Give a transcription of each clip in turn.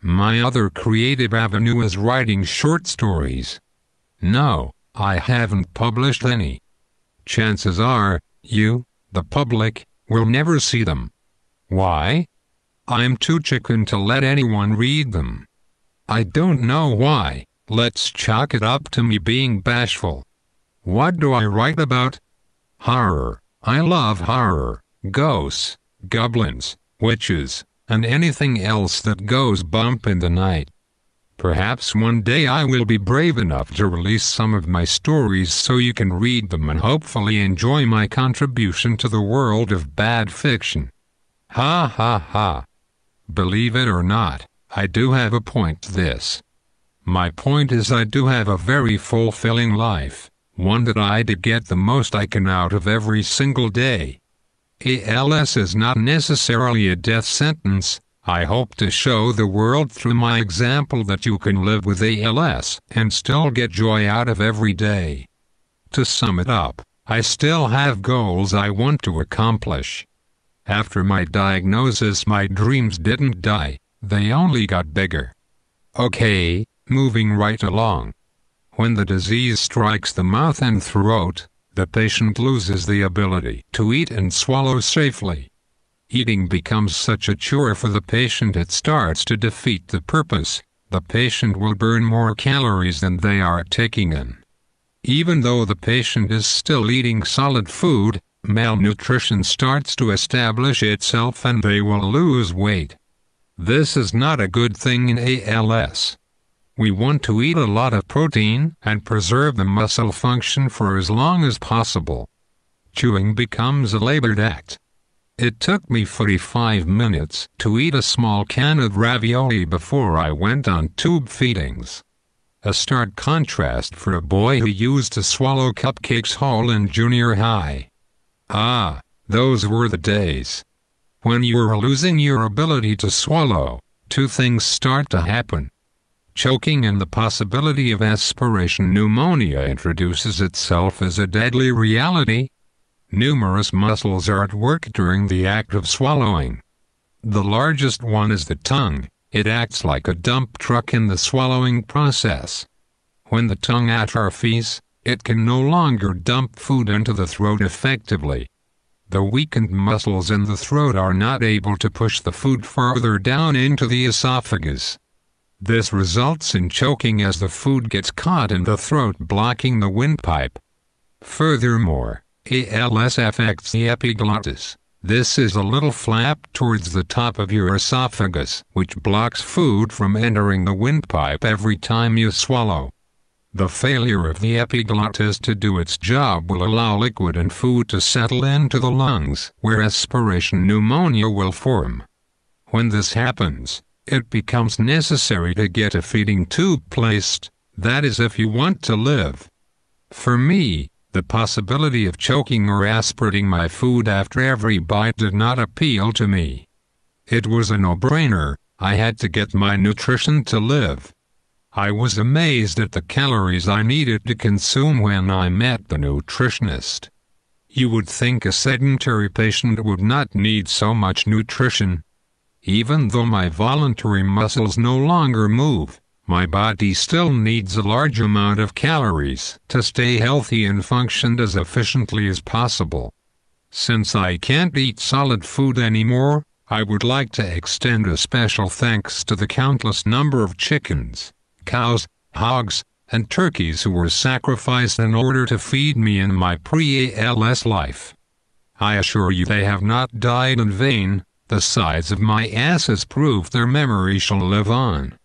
My other creative avenue is writing short stories. No, I haven't published any. Chances are, you, the public, will never see them. Why? I'm too chicken to let anyone read them. I don't know why. Let's chalk it up to me being bashful. What do I write about? Horror. I love horror, ghosts, goblins, witches, and anything else that goes bump in the night. Perhaps one day I will be brave enough to release some of my stories so you can read them and hopefully enjoy my contribution to the world of bad fiction. Ha ha ha. Believe it or not, I do have a point to this. My point is I do have a very fulfilling life, one that I do get the most I can out of every single day. ALS is not necessarily a death sentence. I hope to show the world through my example that you can live with ALS and still get joy out of every day. To sum it up, I still have goals I want to accomplish. After my diagnosis, my dreams didn't die, they only got bigger. Okay, moving right along. When the disease strikes the mouth and throat, the patient loses the ability to eat and swallow safely. Eating becomes such a chore for the patient it starts to defeat the purpose. The patient will burn more calories than they are taking in. Even though the patient is still eating solid food, malnutrition starts to establish itself and they will lose weight. This is not a good thing in ALS. We want to eat a lot of protein and preserve the muscle function for as long as possible. Chewing becomes a labored act. It took me 45 minutes to eat a small can of ravioli before I went on tube feedings. A stark contrast for a boy who used to swallow cupcakes whole in junior high. Ah, those were the days. When you are losing your ability to swallow, two things start to happen. Choking and the possibility of aspiration pneumonia introduces itself as a deadly reality. Numerous muscles are at work during the act of swallowing. The largest one is the tongue. It acts like a dump truck in the swallowing process. When the tongue atrophies, it can no longer dump food into the throat effectively. The weakened muscles in the throat are not able to push the food farther down into the esophagus. This results in choking as the food gets caught in the throat, blocking the windpipe. Furthermore, ALS affects the epiglottis. This is a little flap towards the top of your esophagus, which blocks food from entering the windpipe every time you swallow. The failure of the epiglottis to do its job will allow liquid and food to settle into the lungs, where aspiration pneumonia will form. When this happens, it becomes necessary to get a feeding tube placed, that is if you want to live. For me, the possibility of choking or aspirating my food after every bite did not appeal to me. It was a no-brainer. I had to get my nutrition to live. I was amazed at the calories I needed to consume when I met the nutritionist. You would think a sedentary patient would not need so much nutrition. Even though my voluntary muscles no longer move, my body still needs a large amount of calories to stay healthy and function as efficiently as possible. Since I can't eat solid food anymore, I would like to extend a special thanks to the countless number of chickens, cows, hogs, and turkeys who were sacrificed in order to feed me in my pre-ALS life. I assure you they have not died in vain. The size of my asses prove their memory shall live on.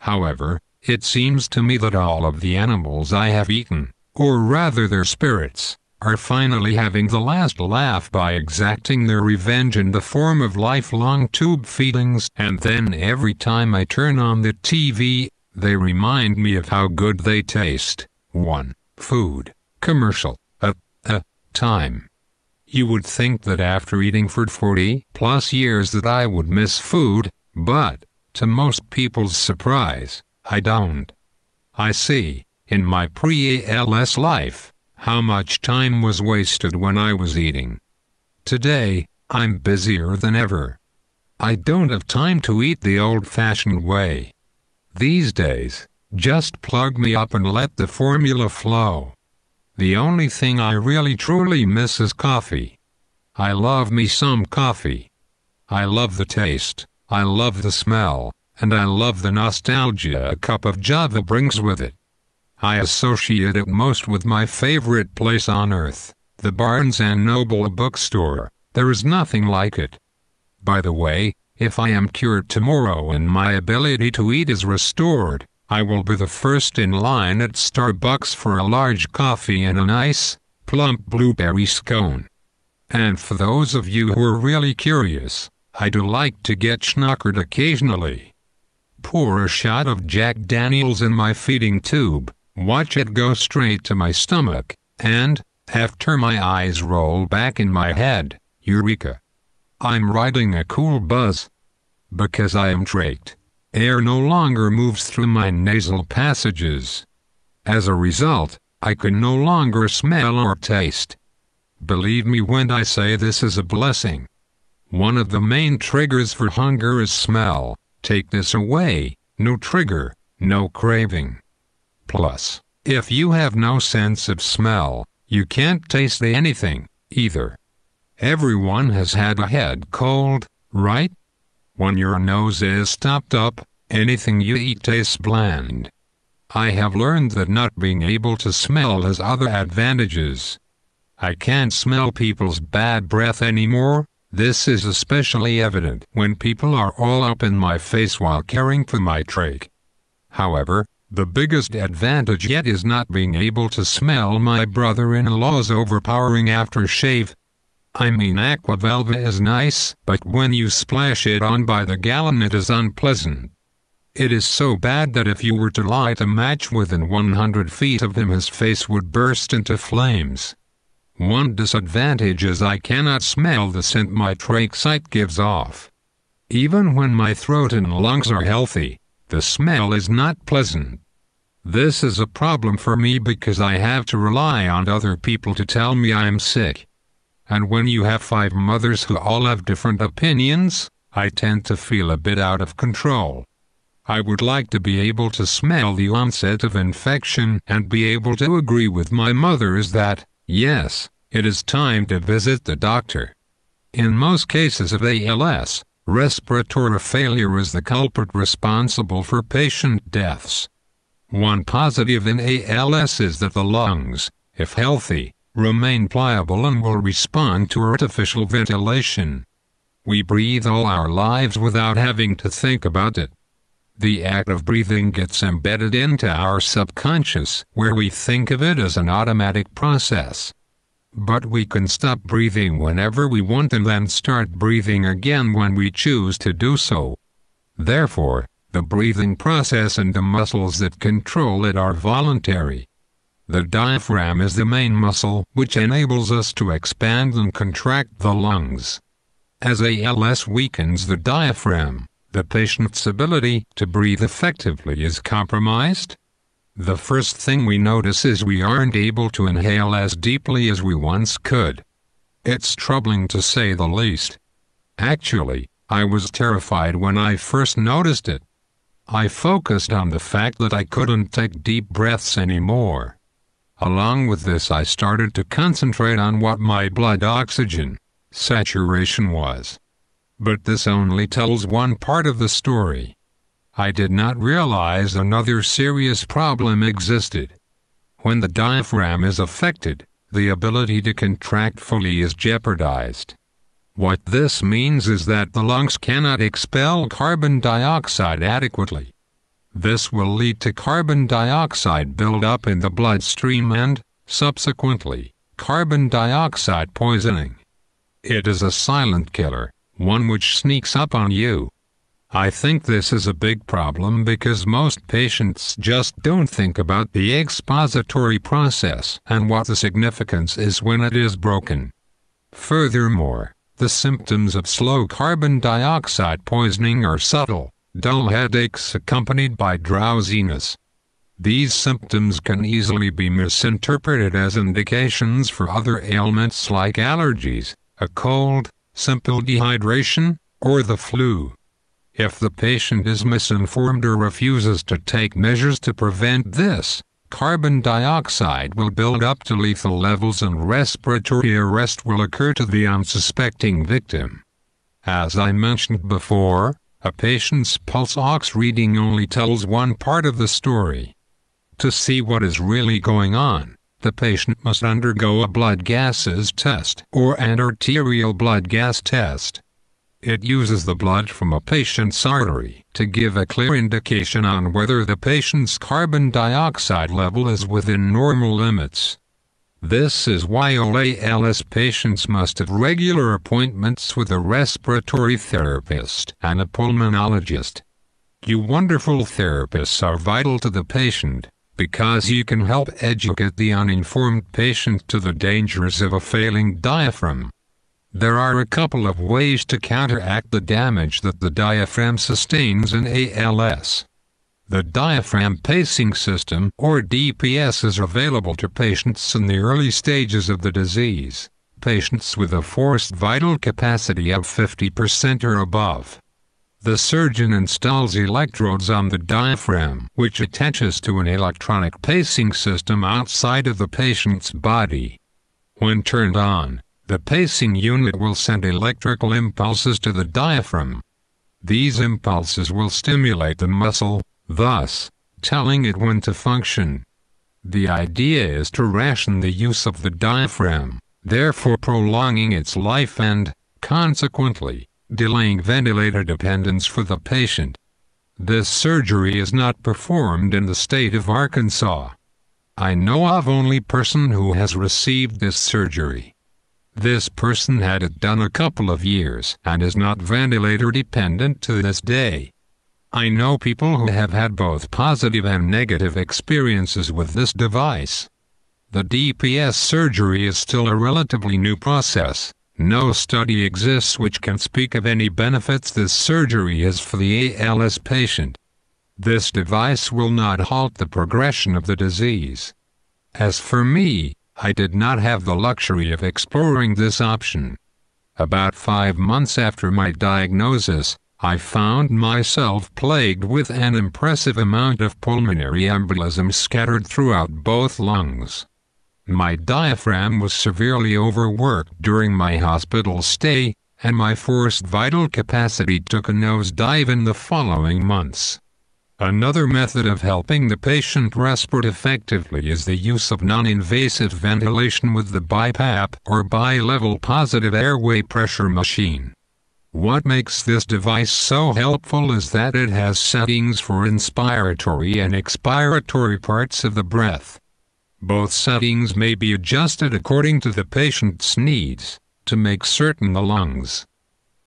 However, it seems to me that all of the animals I have eaten, or rather their spirits, are finally having the last laugh by exacting their revenge in the form of lifelong tube feedings, and then every time I turn on the TV, they remind me of how good they taste. One food commercial at a time. You would think that after eating for 40+ years that I would miss food, but, to most people's surprise, I don't. I see, in my pre-ALS life, how much time was wasted when I was eating. Today, I'm busier than ever. I don't have time to eat the old-fashioned way. These days, just plug me up and let the formula flow. The only thing I really truly miss is coffee. I love me some coffee. I love the taste, I love the smell, and I love the nostalgia a cup of Java brings with it. I associate it most with my favorite place on earth, the Barnes & Noble bookstore. There is nothing like it. By the way, if I am cured tomorrow and my ability to eat is restored, I will be the first in line at Starbucks for a large coffee and a nice, plump blueberry scone. And for those of you who are really curious, I do like to get schnockered occasionally. Pour a shot of Jack Daniels in my feeding tube, watch it go straight to my stomach, and, after my eyes roll back in my head, eureka! I'm riding a cool buzz. Because I am trached, air no longer moves through my nasal passages. As a result, I can no longer smell or taste. Believe me when I say this is a blessing. One of the main triggers for hunger is smell. Take this away, no trigger, no craving. Plus, if you have no sense of smell, you can't taste anything, either. Everyone has had a head cold, right? When your nose is stopped up, anything you eat tastes bland. I have learned that not being able to smell has other advantages. I can't smell people's bad breath anymore. This is especially evident when people are all up in my face while caring for my trach. However, the biggest advantage yet is not being able to smell my brother-in-law's overpowering aftershave. I mean, Aquavelva is nice, but when you splash it on by the gallon it is unpleasant. It is so bad that if you were to light a match within 100 feet of him his face would burst into flames. One disadvantage is I cannot smell the scent my trachsite gives off. Even when my throat and lungs are healthy, the smell is not pleasant. This is a problem for me because I have to rely on other people to tell me I am sick. And when you have 5 mothers who all have different opinions, I tend to feel a bit out of control. I would like to be able to smell the onset of infection and be able to agree with my mothers that, yes, it is time to visit the doctor. In most cases of ALS, respiratory failure is the culprit responsible for patient deaths. One positive in ALS is that the lungs, if healthy, remain pliable and will respond to artificial ventilation. We breathe all our lives without having to think about it. The act of breathing gets embedded into our subconscious, where we think of it as an automatic process. But we can stop breathing whenever we want and then start breathing again when we choose to do so. Therefore, the breathing process and the muscles that control it are voluntary. The diaphragm is the main muscle which enables us to expand and contract the lungs. As ALS weakens the diaphragm, the patient's ability to breathe effectively is compromised. The first thing we notice is we aren't able to inhale as deeply as we once could. It's troubling to say the least. Actually, I was terrified when I first noticed it. I focused on the fact that I couldn't take deep breaths anymore. Along with this, I started to concentrate on what my blood oxygen saturation was. But this only tells one part of the story. I did not realize another serious problem existed. When the diaphragm is affected, the ability to contract fully is jeopardized. What this means is that the lungs cannot expel carbon dioxide adequately. This will lead to carbon dioxide buildup in the bloodstream and, subsequently, carbon dioxide poisoning. It is a silent killer, one which sneaks up on you. I think this is a big problem because most patients just don't think about the expository process and what the significance is when it is broken. Furthermore, the symptoms of slow carbon dioxide poisoning are subtle, dull headaches accompanied by drowsiness. These symptoms can easily be misinterpreted as indications for other ailments like allergies, a cold, simple dehydration, or the flu. If the patient is misinformed or refuses to take measures to prevent this, carbon dioxide will build up to lethal levels and respiratory arrest will occur to the unsuspecting victim. As I mentioned before, a patient's pulse ox reading only tells one part of the story. To see what is really going on, the patient must undergo a blood gases test or an arterial blood gas test. It uses the blood from a patient's artery to give a clear indication on whether the patient's carbon dioxide level is within normal limits. This is why all ALS patients must have regular appointments with a respiratory therapist and a pulmonologist. You wonderful therapists are vital to the patient, because you can help educate the uninformed patient to the dangers of a failing diaphragm. There are a couple of ways to counteract the damage that the diaphragm sustains in ALS. The diaphragm pacing system, or DPS, is available to patients in the early stages of the disease, patients with a forced vital capacity of 50% or above. The surgeon installs electrodes on the diaphragm, which attaches to an electronic pacing system outside of the patient's body. When turned on, the pacing unit will send electrical impulses to the diaphragm. These impulses will stimulate the muscle, thus telling it when to function. The idea is to ration the use of the diaphragm, therefore prolonging its life and, consequently, delaying ventilator dependence for the patient. This surgery is not performed in the state of Arkansas. I know of only person who has received this surgery. This person had it done a couple of years and is not ventilator dependent to this day. I know people who have had both positive and negative experiences with this device. The DPS surgery is still a relatively new process. No study exists which can speak of any benefits this surgery has for the ALS patient. This device will not halt the progression of the disease. As for me, I did not have the luxury of exploring this option. About 5 months after my diagnosis, I found myself plagued with an impressive amount of pulmonary embolism scattered throughout both lungs. My diaphragm was severely overworked during my hospital stay, and my forced vital capacity took a nosedive in the following months. Another method of helping the patient respirate effectively is the use of non-invasive ventilation with the BiPAP or bi-level positive airway pressure machine. What makes this device so helpful is that it has settings for inspiratory and expiratory parts of the breath. Both settings may be adjusted according to the patient's needs, to make certain the lungs,